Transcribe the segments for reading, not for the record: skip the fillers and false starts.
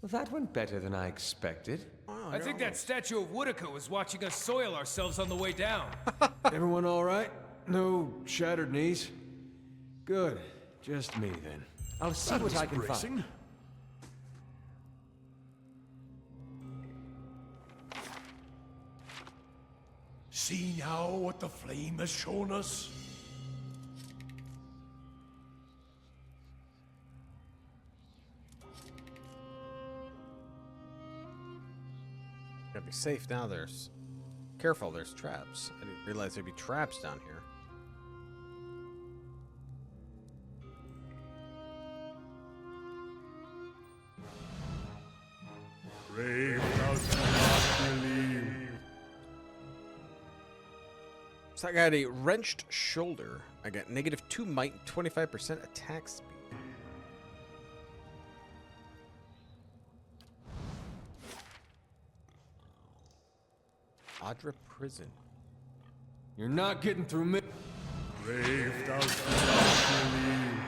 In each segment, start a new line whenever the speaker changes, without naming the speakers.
Well, that went better than I expected.
I think that statue of Whitaker was watching us soil ourselves on the way down.
Everyone all right? No shattered knees? Good. Just me, then.
I'll see what I can find.
See now what the flame has shown us?
Gotta be safe now. There's... Careful, there's traps. I didn't realize there'd be traps down here.
Brave thou not believe.
So I got a wrenched shoulder. I got -2 might, 25% attack speed. Adra Prison.
You're not getting through me.
Brave thou not believe.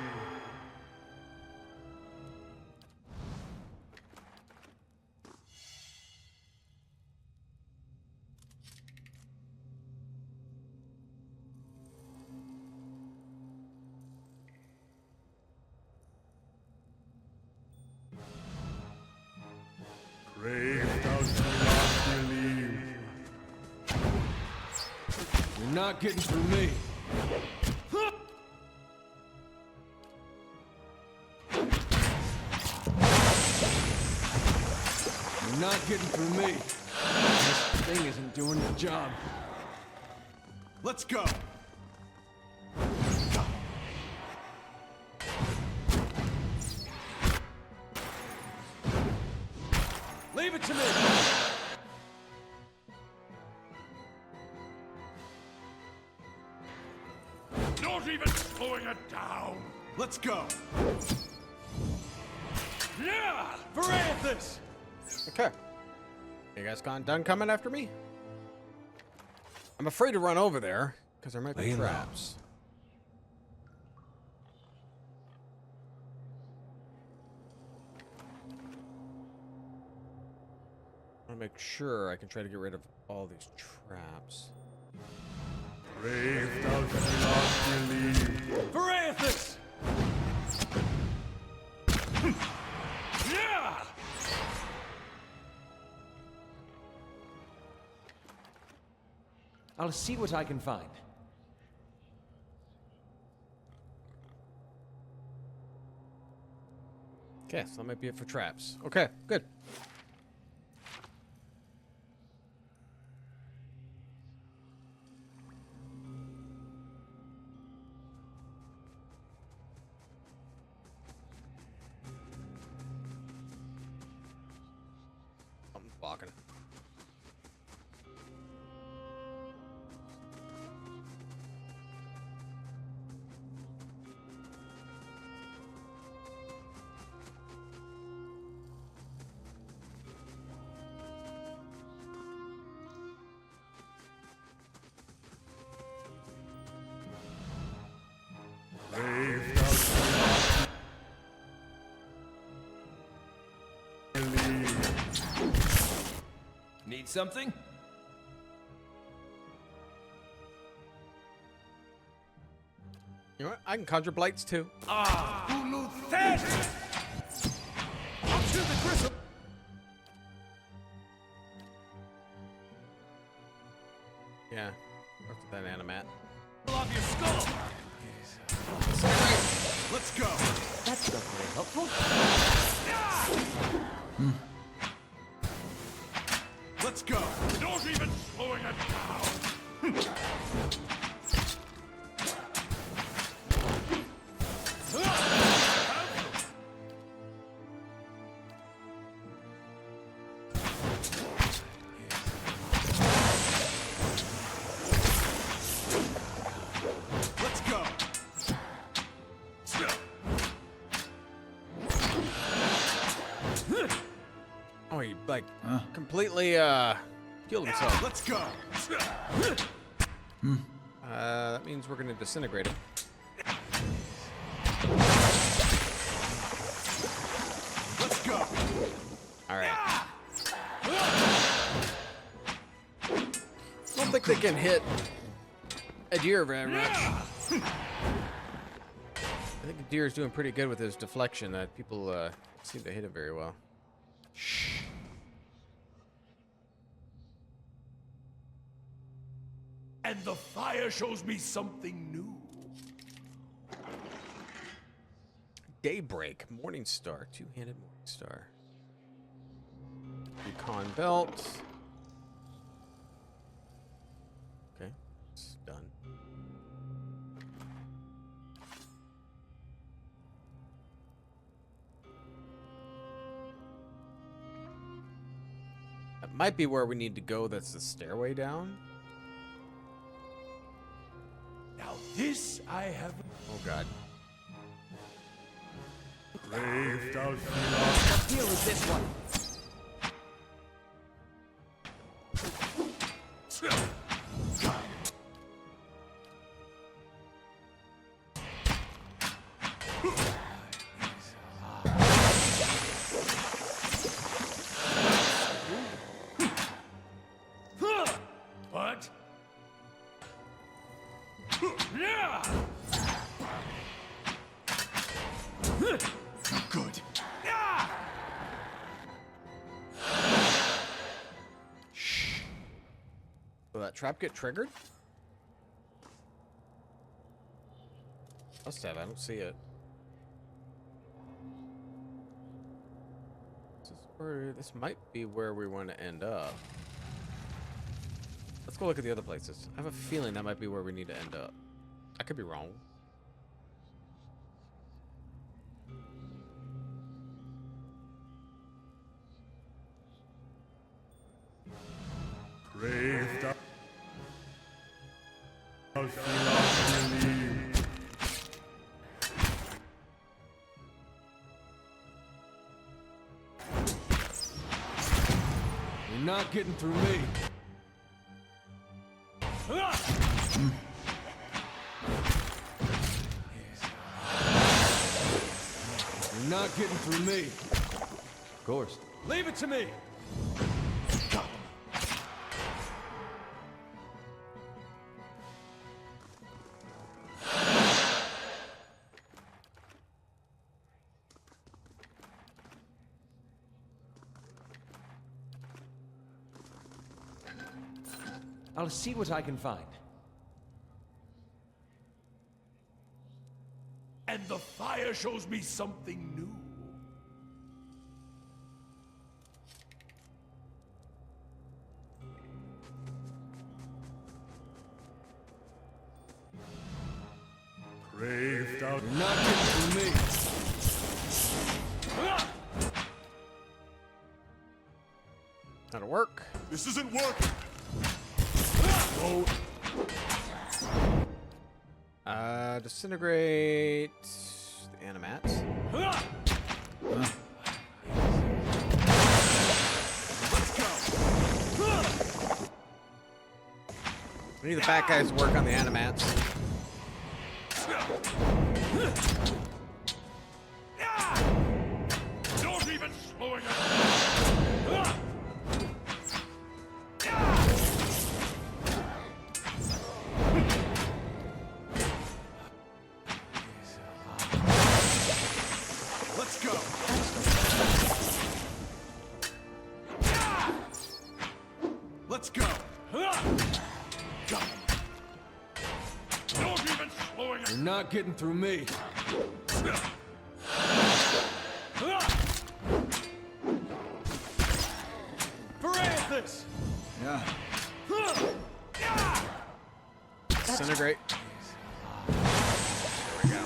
Brave thou not believe.
You're not getting through me. You're not getting through me. This thing isn't doing the job.
Let's go.
Leave it to me.
Not even slowing it down. Let's go.
Yeah! Verathus!
Okay. You guys done coming after me? I'm afraid to run over there, because there might be traps. I want to make sure I can try to get rid of all these traps.
Brave thou not believe.
Verathus! Yeah!
I'll see what I can find.
Okay, so that might be it for traps. Okay, good. Something's blocking it.
Brave thou not believe.
Need something?
You know what? I can conjure blights too.
That! Up to the gristle!
Yeah. What's that animat?
Off your skull!
Let's go.
That's not very helpful.
Let's go. Not even slowing it down. Let's go.
Oh, he like completely killed himself.
Let's go.
That means we're gonna disintegrate him.
Let's go.
All right. I don't think they can hit a deer very much. I think the deer is doing pretty good with his deflection. That people seem to hit it very well.
And the fire shows me something new.
Daybreak, Morning Star, two-handed Morning Star. Recon belt. Okay, it's done. That might be where we need to go. That's the stairway down.
Now this I have.
Oh God.
Braved out.
What deal is this one?
What? Good.
Will that trap get triggered? Must have. I don't see it. This might be where we want to end up. Let's go look at the other places. I have a feeling that might be where we need to end up. I could be wrong.
Braved out.
You're not getting through me. You're not getting through me.
Of course.
Leave it to me.
I'll see what I can find.
And the fire shows me something new. Braved out.
You're not getting through me.
That'll work.
This isn't working.
Disintegrate the animats. We need the fat guys to work on the animats.
Don't even slowing up. Let's go. Let's go. Got him. Don't even slowing up.
You're not getting through me. Hooray at this! Yeah.
Disintegrate. There we go.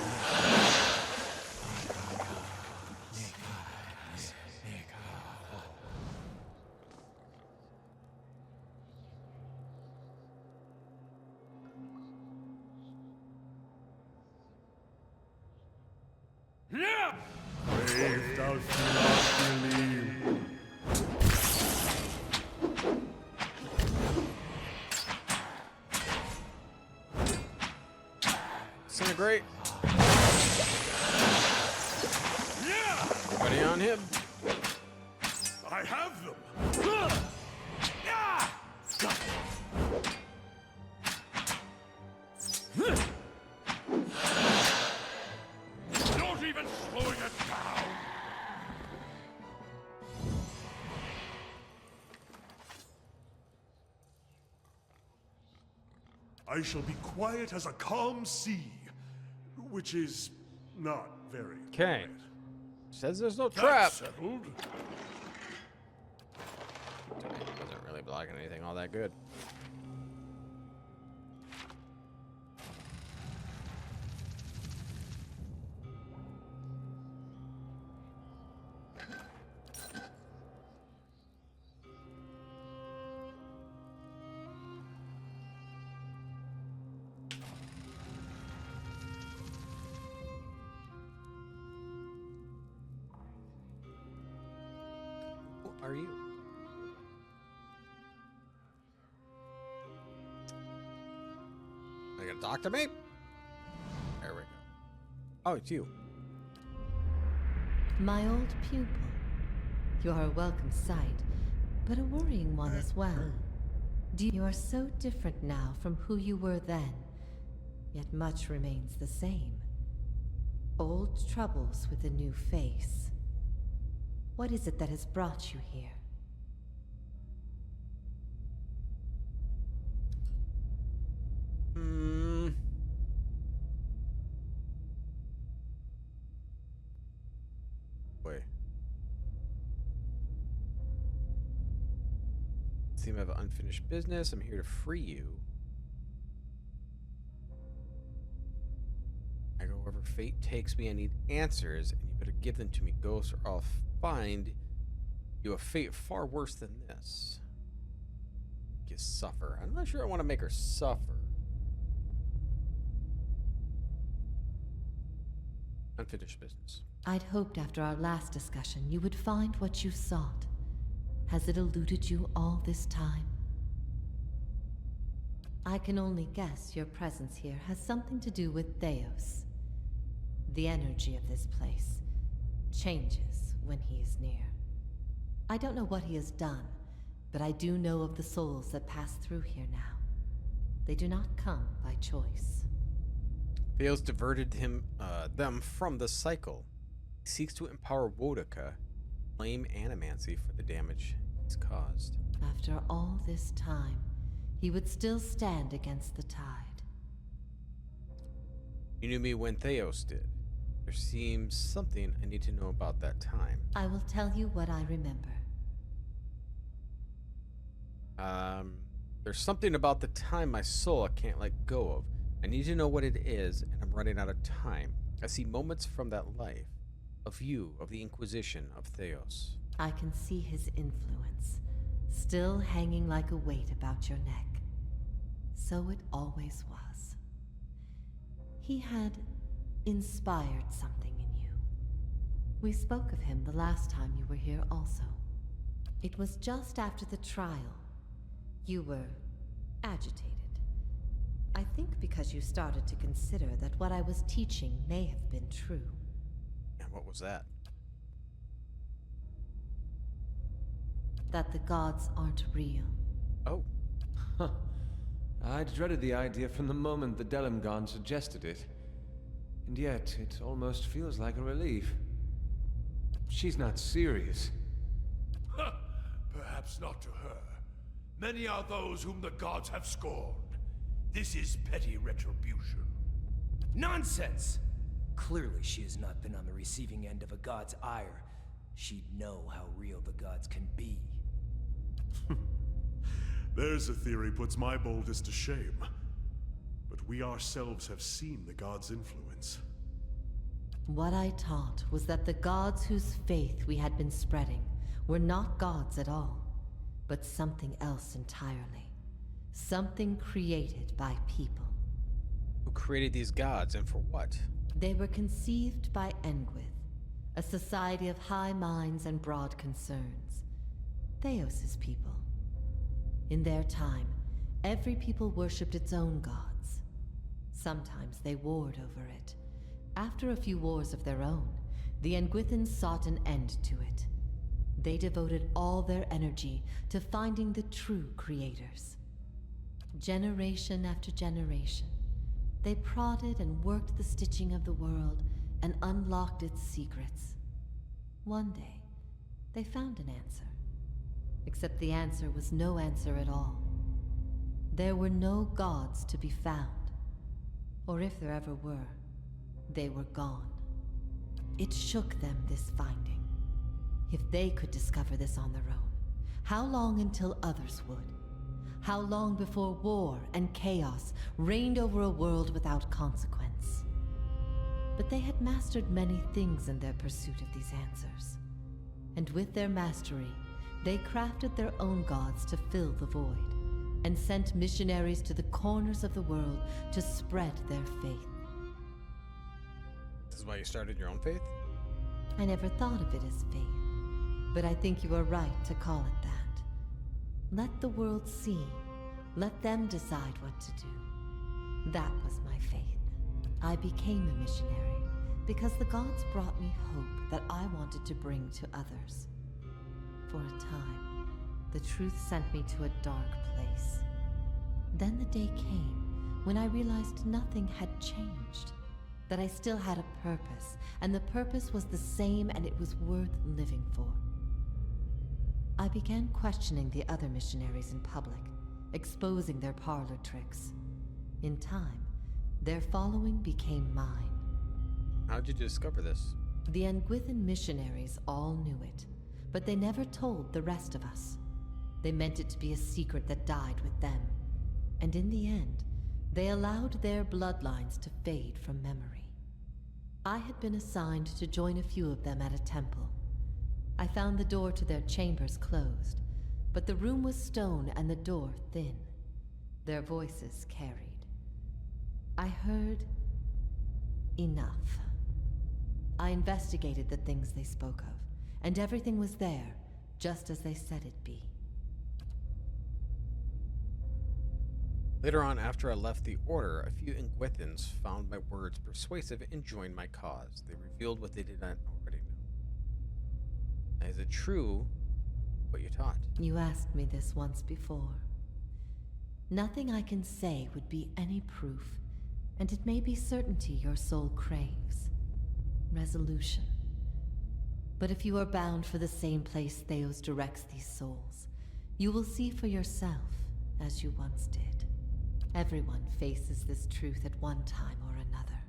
Brave thou shalt believe.
Disintegrate. Everybody on him.
I I have them! Not even slowing it down! I shall be quiet as a calm sea, which is not very
Okay.
quiet.
Says there's no
That's
trap.
settled.
Doesn't really block anything all that good. Who are you? Are you gonna talk to me? There we go. Oh, it's you.
My old pupil. You are a welcome sight, but a worrying one as well. You are so different now from who you were then, yet much remains the same. Old troubles with a new face. What is it that has brought you here?
Wait. Seem to have unfinished business. I'm here to free you. I go wherever fate takes me. I need answers, and you better give them to me, Ghost, or I'll find you a fate far worse than this. You suffer. I'm not sure I want to make her suffer. Unfinished business.
I'd hoped after our last discussion you would find what you sought. Has it eluded you all this time? I can only guess your presence here has something to do with Theos. The energy of this place changes when he is near. I don't know what he has done, but I do know of the souls that pass through here now. They do not come by choice.
Theos diverted them from the cycle. He seeks to empower Wodaka, blame Animancy for the damage he's caused.
After all this time, he would still stand against the tide.
You knew me when Theos did. There seems something I need to know about that time.
I will tell you what I remember.
There's something about the time my soul I can't let go of. I need to know what it is, and I'm running out of time. I see moments from that life. Of you, of the Inquisition, of Theos.
I can see his influence, still hanging like a weight about your neck. So it always was. He had inspired something in you. We spoke of him the last time you were here also. It was just after the trial. You were agitated. I think because you started to consider that what I was teaching may have been true.
And what was that?
That the gods aren't real.
Oh.
Huh. I'd dreaded the idea from the moment the Delimgon suggested it. And yet, it almost feels like a relief. She's not serious.
Perhaps not to her. Many are those whom the gods have scorned. This is petty retribution.
Nonsense! Clearly she has not been on the receiving end of a god's ire. She'd know how real the gods can be.
There's a theory puts my boldest to shame. But we ourselves have seen the gods' influence.
What I taught was that the gods whose faith we had been spreading were not gods at all, but something else entirely. Something created by people.
Who created these gods, and for what?
They were conceived by Engwith, a society of high minds and broad concerns. Theos's people. In their time, every people worshipped its own gods. Sometimes they warred over it. After a few wars of their own, the Engwithans sought an end to it. They devoted all their energy to finding the true creators. Generation after generation, they prodded and worked the stitching of the world and unlocked its secrets. One day, they found an answer. Except the answer was no answer at all. There were no gods to be found. Or if there ever were, they were gone. It shook them, this finding. If they could discover this on their own, how long until others would? How long before war and chaos reigned over a world without consequence? But they had mastered many things in their pursuit of these answers. And with their mastery, they crafted their own gods to fill the void, and sent missionaries to the corners of the world to spread their faith.
This is why you started your own faith?
I never thought of it as faith, but I think you are right to call it that. Let the world see. Let them decide what to do. That was my faith. I became a missionary because the gods brought me hope that I wanted to bring to others. For a time, the truth sent me to a dark place. Then the day came when I realized nothing had changed, that I still had a purpose, and the purpose was the same and it was worth living for. I began questioning the other missionaries in public, exposing their parlor tricks. In time, their following became mine.
How'd you discover this?
The Nguithan missionaries all knew it, but they never told the rest of us. They meant it to be a secret that died with them, and in the end, they allowed their bloodlines to fade from memory. I had been assigned to join a few of them at a temple. I found the door to their chambers closed, but the room was stone and the door thin. Their voices carried. I heard enough. I investigated the things they spoke of, and everything was there, just as they said it'd be.
Later on, after I left the Order, a few Nguithans found my words persuasive and joined my cause. They revealed what they did not already know. Is it true what you taught?
You asked me this once before. Nothing I can say would be any proof, and it may be certainty your soul craves. Resolution. But if you are bound for the same place Theos directs these souls, you will see for yourself, as you once did. Everyone faces this truth at one time or another.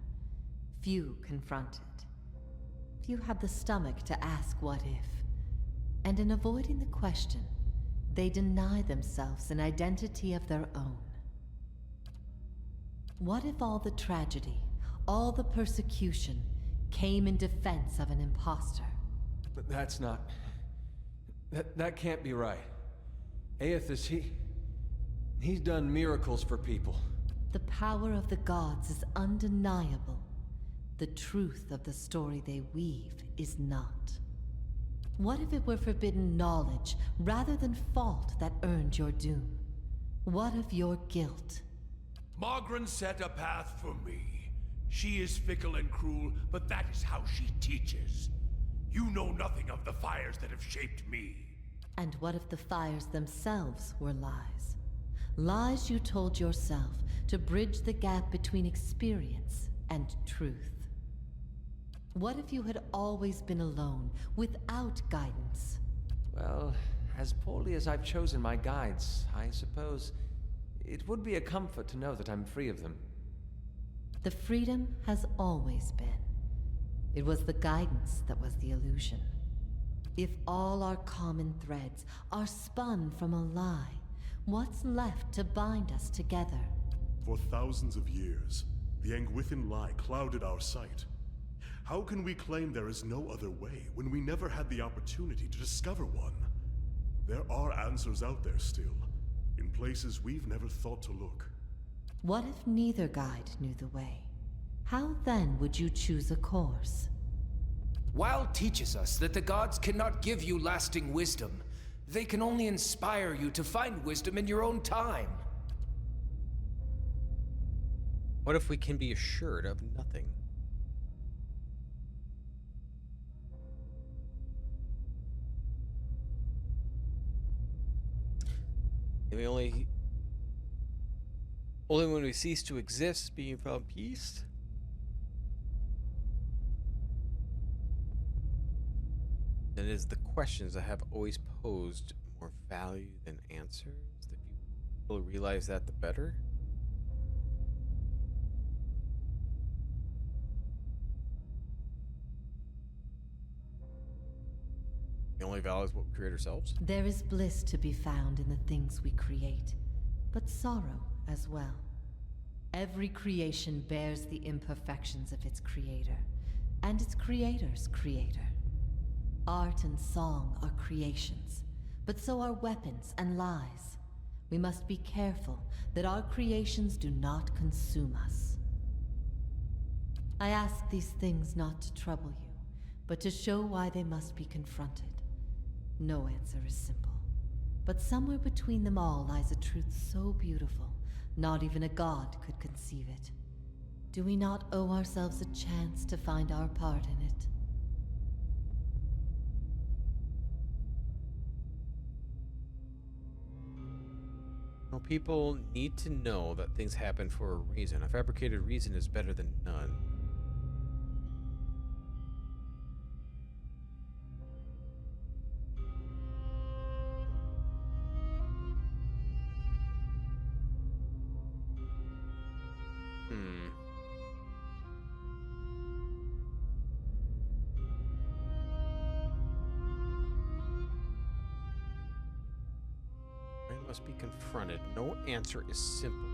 Few confront it. Few have the stomach to ask what if. And in avoiding the question, they deny themselves an identity of their own. What if all the tragedy, all the persecution, came in defense of an imposter?
But that's not... That can't be right. Aethys, he's done miracles for people.
The power of the gods is undeniable. The truth of the story they weave is not. What if it were forbidden knowledge rather than fault that earned your doom? What of your guilt?
Margren set a path for me. She is fickle and cruel, but that is how she teaches. You know nothing of the fires that have shaped me.
And what if the fires themselves were lies? Lies you told yourself to bridge the gap between experience and truth. What if you had always been alone, without guidance?
Well, as poorly as I've chosen my guides, I suppose it would be a comfort to know that I'm free of them.
The freedom has always been. It was the guidance that was the illusion. If all our common threads are spun from a lie, what's left to bind us together?
For thousands of years, the Nguithan lie clouded our sight. How can we claim there is no other way when we never had the opportunity to discover one? There are answers out there still, in places we've never thought to look.
What if neither guide knew the way? How then would you choose a course?
Wild teaches us that the gods cannot give you lasting wisdom. They can only inspire you to find wisdom in your own time.
What if we can be assured of nothing? And we only when we cease to exist, being found peace. Then it is the questions I have always posed more value than answers. The people realize that, the better. The only value is what we create ourselves.
There is bliss to be found in the things we create, but sorrow as well. Every creation bears the imperfections of its creator, and its creator's creator. Art and song are creations, but so are weapons and lies. We must be careful that our creations do not consume us. I ask these things not to trouble you, but to show why they must be confronted. No answer is simple, but somewhere between them all lies a truth so beautiful, not even a god could conceive it. Do we not owe ourselves a chance to find our part in it?
Well, people need to know that things happen for a reason. A fabricated reason is better than none. Must be confronted. No answer is simple.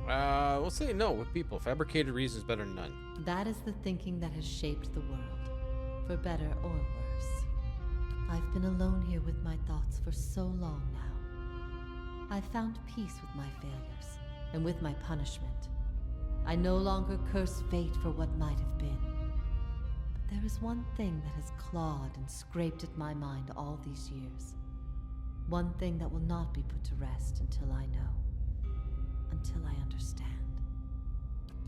We'll say no with people. Fabricated reason is better than none.
That is the thinking that has shaped the world, for better or worse. I've been alone here with my thoughts for so long now. I've found peace with my failures, and with my punishment. I no longer curse fate for what might have been. There is one thing that has clawed and scraped at my mind all these years. One thing that will not be put to rest until I know. Until I understand.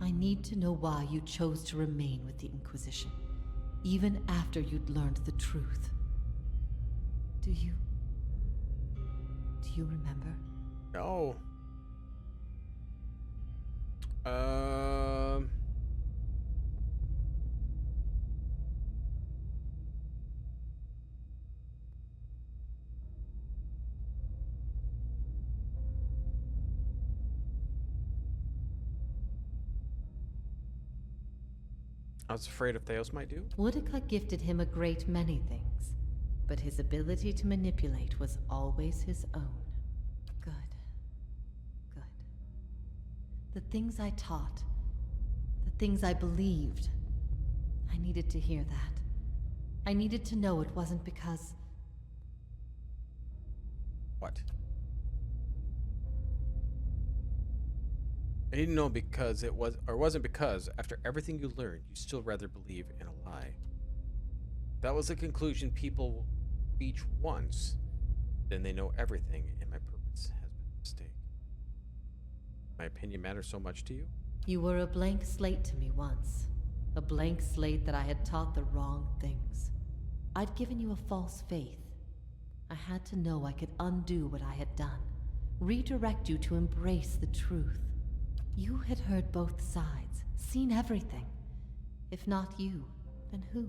I need to know why you chose to remain with the Inquisition, even after you'd learned the truth. Do you remember?
No. I was afraid of Theos might do.
Woodica gifted him a great many things, but his ability to manipulate was always his own. Good. Good. The things I taught, the things I believed, I needed to hear that. I needed to know it wasn't because...
What? I didn't know because it was, or wasn't because, after everything you learned, you still rather believe in a lie. That was the conclusion people reach once. Then they know everything, and my purpose has been a mistake. My opinion matters so much to you?
You were a blank slate to me once. A blank slate that I had taught the wrong things. I'd given you a false faith. I had to know I could undo what I had done. Redirect you to embrace the truth. You had heard both sides, seen everything. If not you, then who?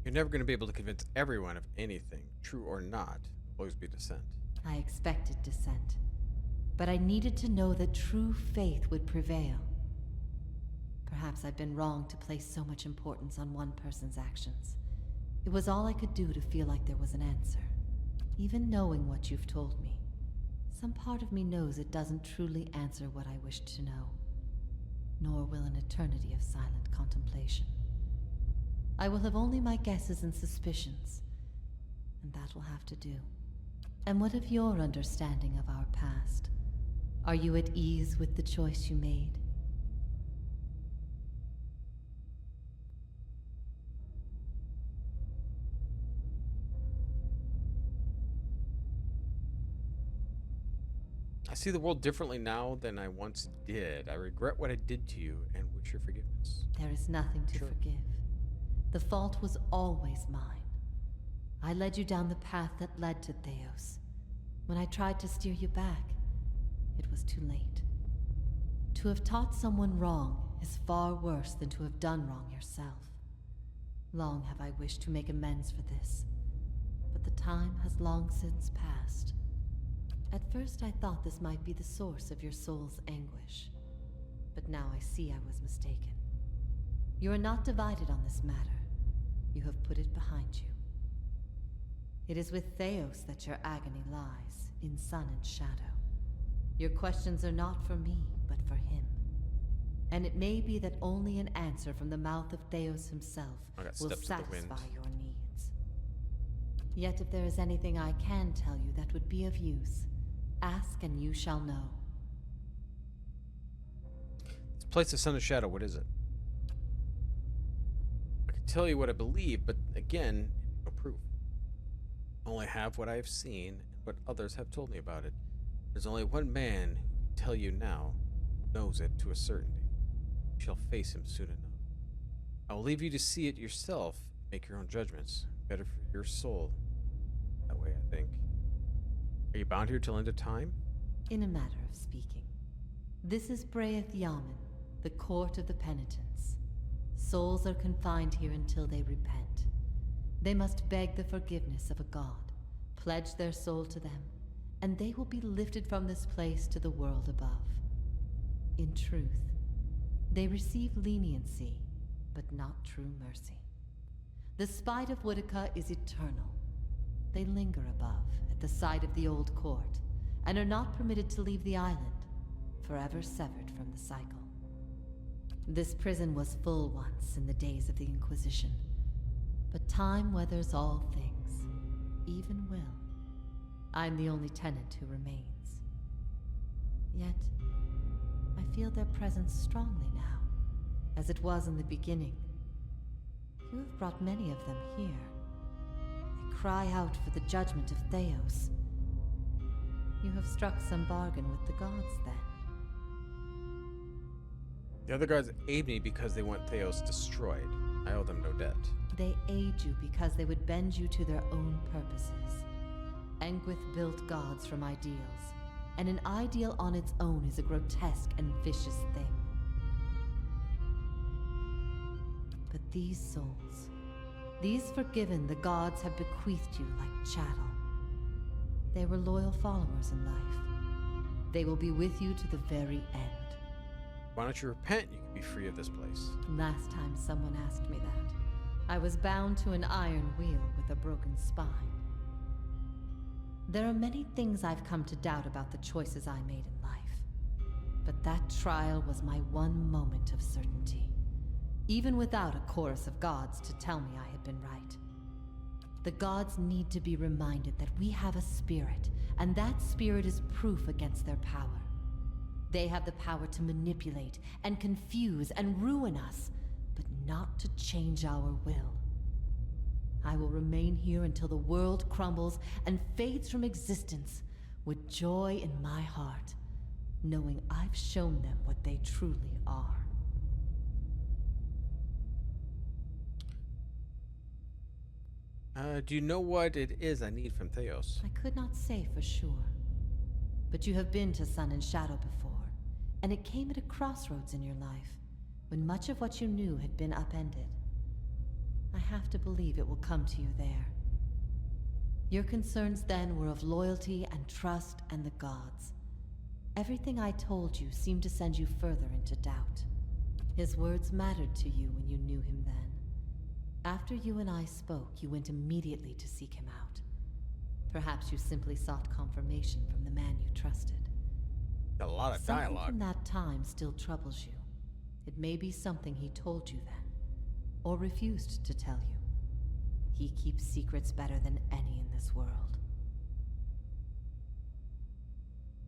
You're never going to be able to convince everyone of anything, true or not. There'll always be dissent.
I expected dissent. But I needed to know that true faith would prevail. Perhaps I've been wrong to place so much importance on one person's actions. It was all I could do to feel like there was an answer. Even knowing what you've told me, some part of me knows it doesn't truly answer what I wished to know. Nor will an eternity of silent contemplation. I will have only my guesses and suspicions, and that will have to do. And what of your understanding of our past? Are you at ease with the choice you made?
I see the world differently now than I once did. I regret what I did to you and wish your forgiveness.
There is nothing to
Sure.
forgive. The fault was always mine. I led you down the path that led to Theos. When I tried to steer you back, it was too late. To have taught someone wrong is far worse than to have done wrong yourself. Long have I wished to make amends for this, but the time has long since passed. At first I thought this might be the source of your soul's anguish, but now I see I was mistaken. You are not divided on this matter. You have put it behind you. It is with Theos that your agony lies, in sun and shadow. Your questions are not for me, but for him. And it may be that only an answer from the mouth of Theos himself
I got
will
steps of the wind.
satisfy your needs. Yet if there is anything I can tell you that would be of use, ask and you shall know.
This place of sun and shadow, what is it? I can tell you what I believe, but again, no proof. I only have what I have seen and what others have told me about it. There's only one man who can tell you now, who knows it to a certainty. You shall face him soon enough. I will leave you to see it yourself, make your own judgments. Better for your soul. That way, I think. Are you bound here till end of time?
In a matter of speaking. This is Braeth Yamen, the court of the penitents. Souls are confined here until they repent. They must beg the forgiveness of a god, pledge their soul to them, and they will be lifted from this place to the world above. In truth, they receive leniency, but not true mercy. The spite of Whitaker is eternal. They linger above, at the site of the old court, and are not permitted to leave the island, forever severed from the cycle. This prison was full once in the days of the Inquisition, but time weathers all things, even will. I'm the only tenant who remains. Yet, I feel their presence strongly now, as it was in the beginning. You have brought many of them here. They cry out for the judgment of Theos. You have struck some bargain with the gods, then.
The other guards aid me because they want Theos destroyed. I owe them no debt.
They aid you because they would bend you to their own purposes. Engwith built gods from ideals, and an ideal on its own is a grotesque and vicious thing. But these souls, these forgiven, the gods have bequeathed you like chattel. They were loyal followers in life. They will be with you to the very end.
Why don't you repent? You can be free of this place.
Last time someone asked me that, I was bound to an iron wheel with a broken spine. There are many things I've come to doubt about the choices I made in life. But that trial was my one moment of certainty. Even without a chorus of gods to tell me I had been right. The gods need to be reminded that we have a spirit, and that spirit is proof against their power. They have the power to manipulate and confuse and ruin us, but not to change our will. I will remain here until the world crumbles and fades from existence, with joy in my heart, knowing I've shown them what they truly are.
Do you know what it is I need from Theos?
I could not say for sure. But you have been to Sun and Shadow before, and it came at a crossroads in your life, when much of what you knew had been upended. I have to believe it will come to you there. Your concerns then were of loyalty and trust and the gods. Everything I told you seemed to send you further into doubt. His words mattered to you when you knew him then. After you and I spoke, you went immediately to seek him out. Perhaps you simply sought confirmation from the man you trusted.
A lot of
Something
dialogue.
from that time still troubles you. It may be something he told you then, or refused to tell you. He keeps secrets better than any in this world.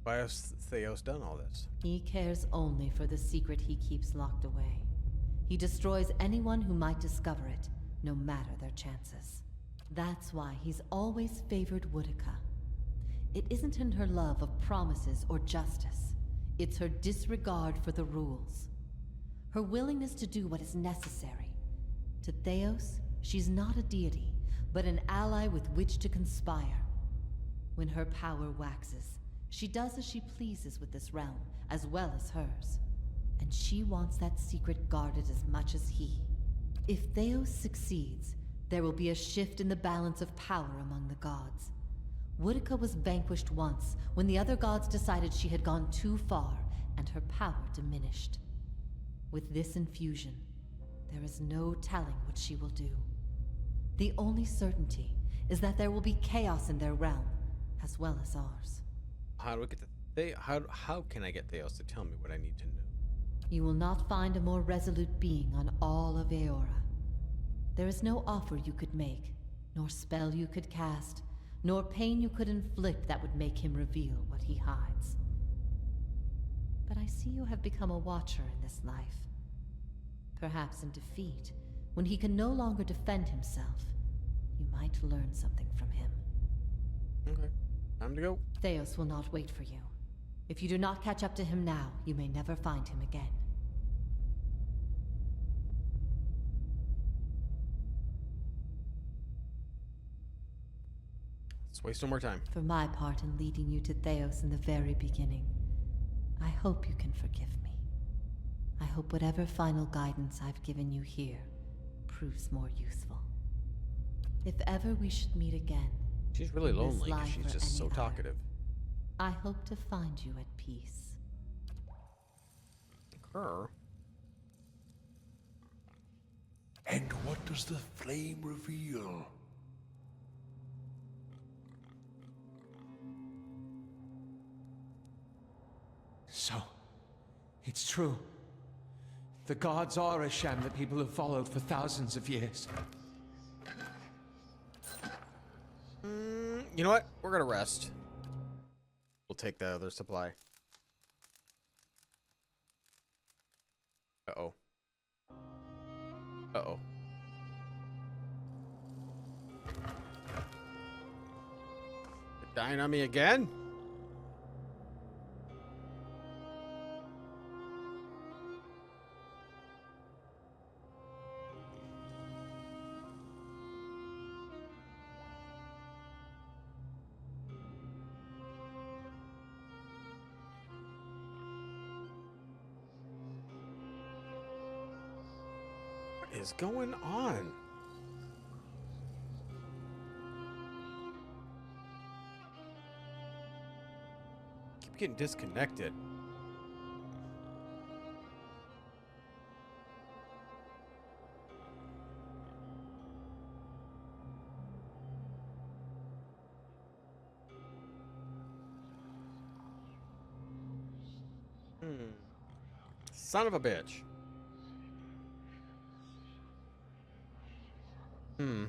Why has Theos done all this?
He cares only for the secret he keeps locked away. He destroys anyone who might discover it, no matter their chances. That's why he's always favored Woodica. It isn't in her love of promises or justice. It's her disregard for the rules. Her willingness to do what is necessary. To Theos, she's not a deity, but an ally with which to conspire. When her power waxes, she does as she pleases with this realm, as well as hers. And she wants that secret guarded as much as he. If Theos succeeds, there will be a shift in the balance of power among the gods. Woodica was vanquished once, when the other gods decided she had gone too far, and her power diminished. With this infusion, there is no telling what she will do. The only certainty is that there will be chaos in their realm, as well as ours.
How do I get how can I get Theos to tell me what I need to know?
You will not find a more resolute being on all of Eora. There is no offer you could make, nor spell you could cast, nor pain you could inflict that would make him reveal what he hides. But I see you have become a watcher in this life. Perhaps in defeat, when he can no longer defend himself, you might learn something from him.
Okay, time to go.
Theos will not wait for you. If you do not catch up to him now, you may never find him again.
Let's waste no more time.
For my part in leading you to Theos in the very beginning, I hope you can forgive me. I hope whatever final guidance I've given you here proves more useful. If ever we should meet again,
She's really
in this
lonely because
life
she's
or
just so
any other,
talkative.
I hope to find you at peace.
Her.
And what does the flame reveal?
So, it's true. The gods are a sham that people have followed for thousands of years.
You know what? We're gonna rest. We'll take the other supply. Uh-oh. Uh-oh. You're dying on me again? What is going on? Keep getting disconnected. Son of a bitch. Hmm.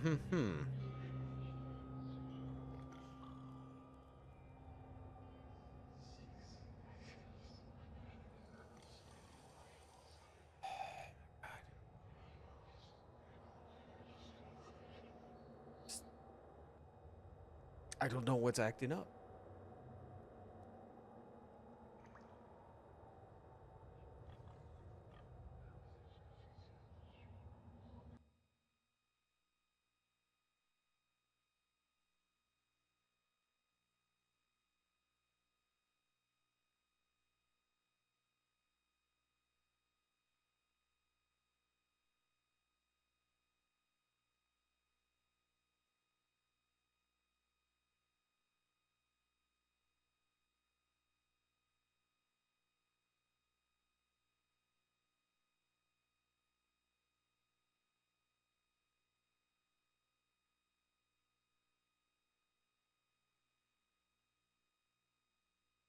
I don't know what's acting up.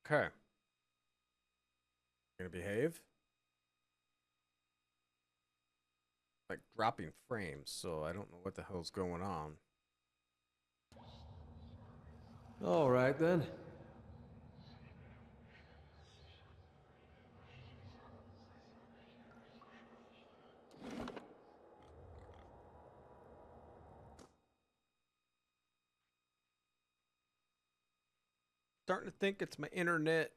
Okay. Gonna behave? Like dropping frames, so I don't know what the hell's going on.
All right, then.
starting to think it's my internet.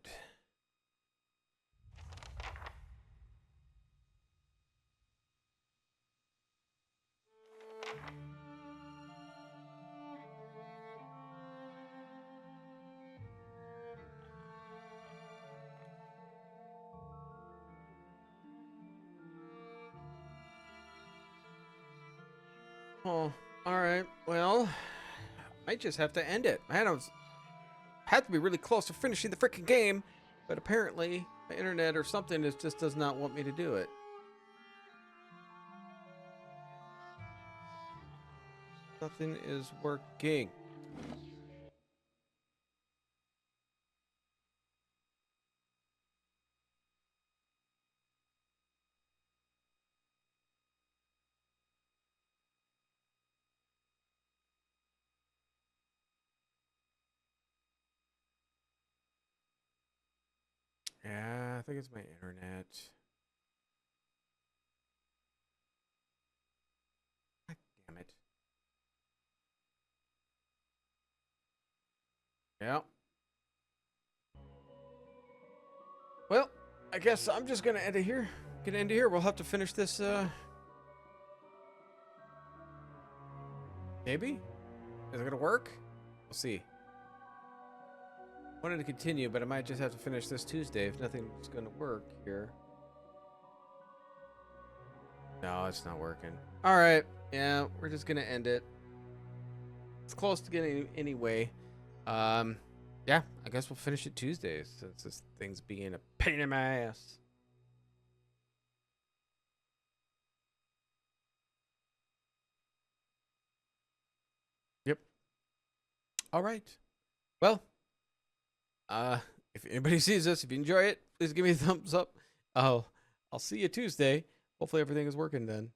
Oh, all right. Well, might just have to end it. Man, I had to be really close to finishing the freaking game, but apparently my internet or something just does not want me to do it. Nothing is working. Yeah, I think it's my internet. God damn it. Yeah. Well, I guess I'm just gonna end it here. We'll have to finish this, maybe? Is it gonna work? We'll see. Wanted to continue, but I might just have to finish this Tuesday if nothing's gonna work here. No, it's not working. Alright, yeah, we're just gonna end it. It's close to getting anyway. Yeah, I guess we'll finish it Tuesdays since this thing's being a pain in my ass. Yep. Alright. Well, if anybody sees this, if you enjoy it, please give me a thumbs up. I'll see you Tuesday. Hopefully everything is working then.